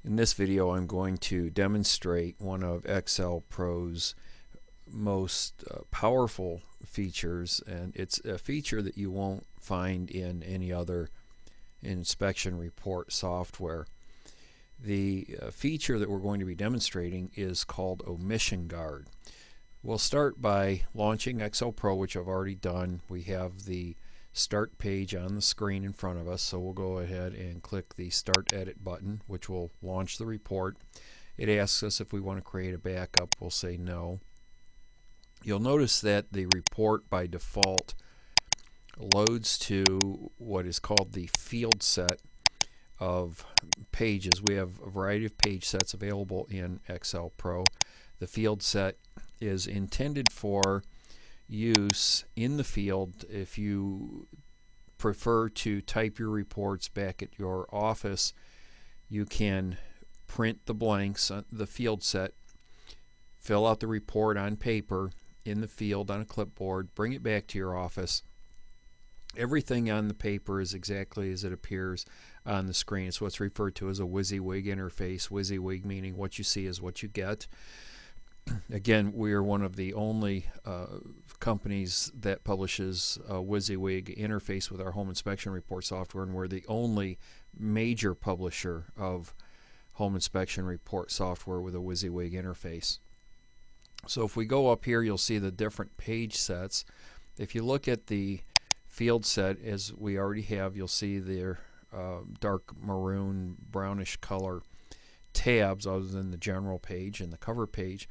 In this video I'm going to demonstrate one of Excel Pro's most powerful features, and it's a feature that you won't find in any other inspection report software. The feature that we're going to be demonstrating is called Omission Guard. We'll start by launching Excel Pro, which I've already done. We have the start page on the screen in front of us, so we'll go ahead and click the Start Edit button, which will launch the report. It asks us if we want to create a backup. We'll say no. You'll notice that the report by default loads to what is called the field set of pages. We have a variety of page sets available in Excel Pro. The field set is intended for use in the field if you prefer to type your reports back at your office. You can print the blanks on the field set, fill out the report on paper in the field on a clipboard, bring it back to your office. Everything on the paper is exactly as it appears on the screen. It's what's referred to as a WYSIWYG interface. WYSIWYG meaning what you see is what you get. Again, we are one of the only companies that publishes a WYSIWYG interface with our home inspection report software, and we're the only major publisher of home inspection report software with a WYSIWYG interface. So if we go up here, you'll see the different page sets. If you look at the field set, as we already have, you'll see their dark maroon brownish color tabs other than the general page and the cover page.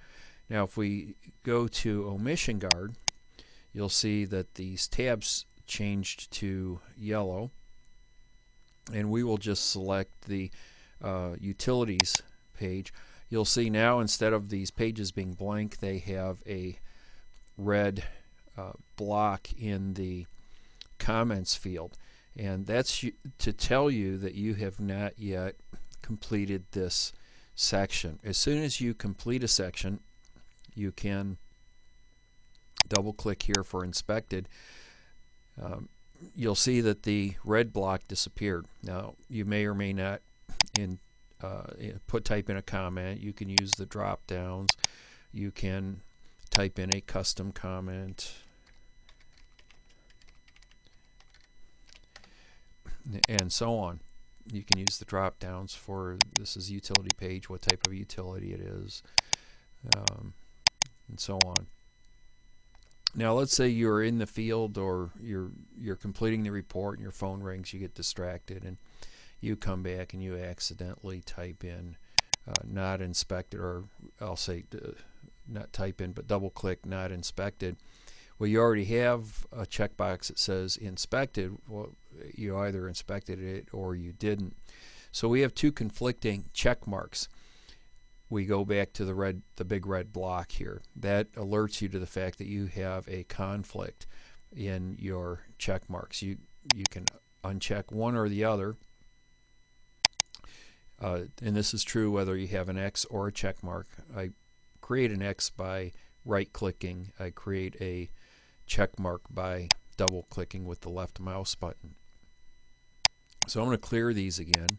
Now if we go to Omission Guard, you'll see that these tabs changed to yellow, and we will just select the utilities page. You'll see now instead of these pages being blank, they have a red block in the comments field, and that's to tell you that you have not yet completed this section. As soon as you complete a section, you can double click here for inspected. You'll see that the red block disappeared. Now you may or may not type in a comment. You can use the drop downs. You can type in a custom comment, and so on. You can use the drop downs for this is utility page, what type of utility it is, and so on. Now let's say you're in the field or you're completing the report and your phone rings, you get distracted, and you come back and you accidentally type in not inspected, or I'll say not type in but double click not inspected. Well, you already have a checkbox that says inspected. Well, you either inspected it or you didn't. So we have two conflicting check marks. We go back to the big red block here. That alerts you to the fact that you have a conflict in your check marks. You can uncheck one or the other, and this is true whether you have an X or a check mark. I create an X by right clicking. I create a check mark by double clicking with the left mouse button. So I'm going to clear these again,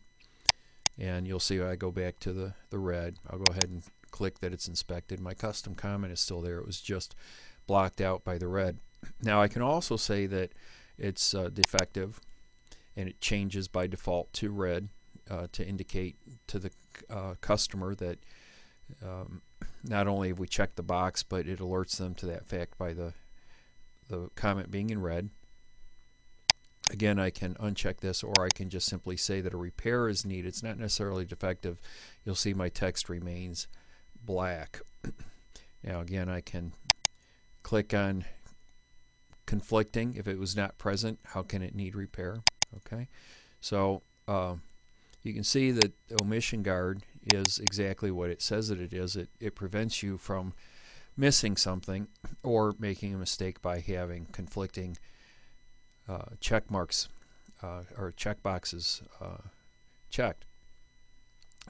and you'll see I go back to the red. I'll go ahead and click that it's inspected. My custom comment is still there. It was just blocked out by the red. Now I can also say that it's defective, and it changes by default to red to indicate to the customer that not only have we checked the box, but it alerts them to that fact by the comment being in red. Again, I can uncheck this, or I can just simply say that a repair is needed. It's not necessarily defective. You'll see my text remains black. Now again, I can click on conflicting. If it was not present, how can it need repair? Okay, so you can see that Omission Guard is exactly what it says that it is. It prevents you from missing something or making a mistake by having conflicting check marks or check boxes checked.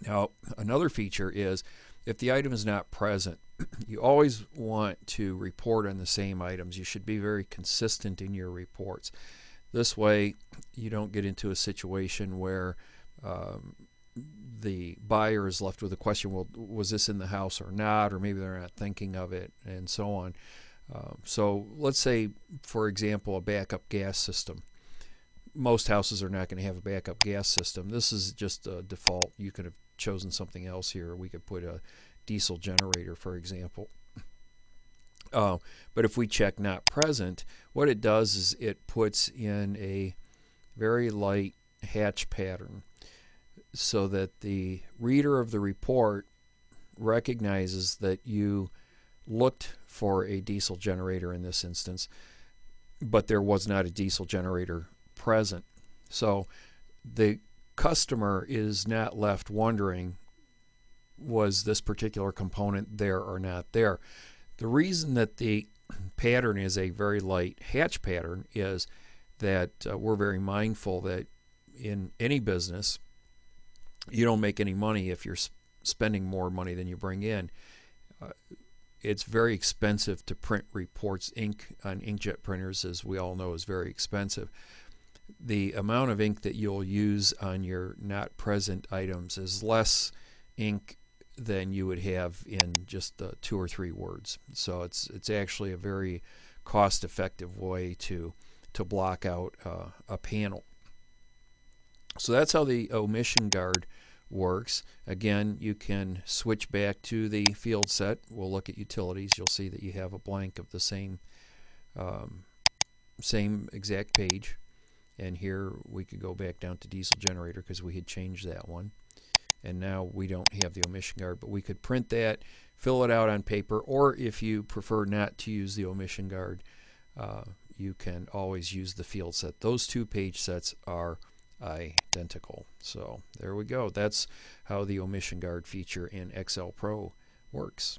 Now another feature is if the item is not present, you always want to report on the same items. You should be very consistent in your reports. This way you don't get into a situation where the buyer is left with a question, well, was this in the house or not, or maybe they're not thinking of it, and so on. So let's say, for example, a backup gas system. Most houses are not going to have a backup gas system. This is just a default. You could have chosen something else here. We could put a diesel generator, for example. But if we check not present, what it does is it puts in a very light hatch pattern so that the reader of the report recognizes that you looked for a diesel generator in this instance, but there was not a diesel generator present. So the customer is not left wondering, was this particular component there or not there? The reason that the pattern is a very light hatch pattern is that we're very mindful that in any business, you don't make any money if you're spending more money than you bring in. It's very expensive to print reports. Ink on inkjet printers, as we all know, is very expensive. The amount of ink that you'll use on your not present items is less ink than you would have in just 2 or 3 words. So it's actually a very cost-effective way to block out a panel. So that's how the omission guard works. Again, you can switch back to the field set. We'll look at utilities. You'll see that you have a blank of the same exact page. And here we could go back down to diesel generator because we had changed that one. And now we don't have the omission guard, but we could print that, fill it out on paper, or if you prefer not to use the omission guard, you can always use the field set. Those 2 page sets are identical. So there we go. That's how the omission guard feature in Excel Pro works.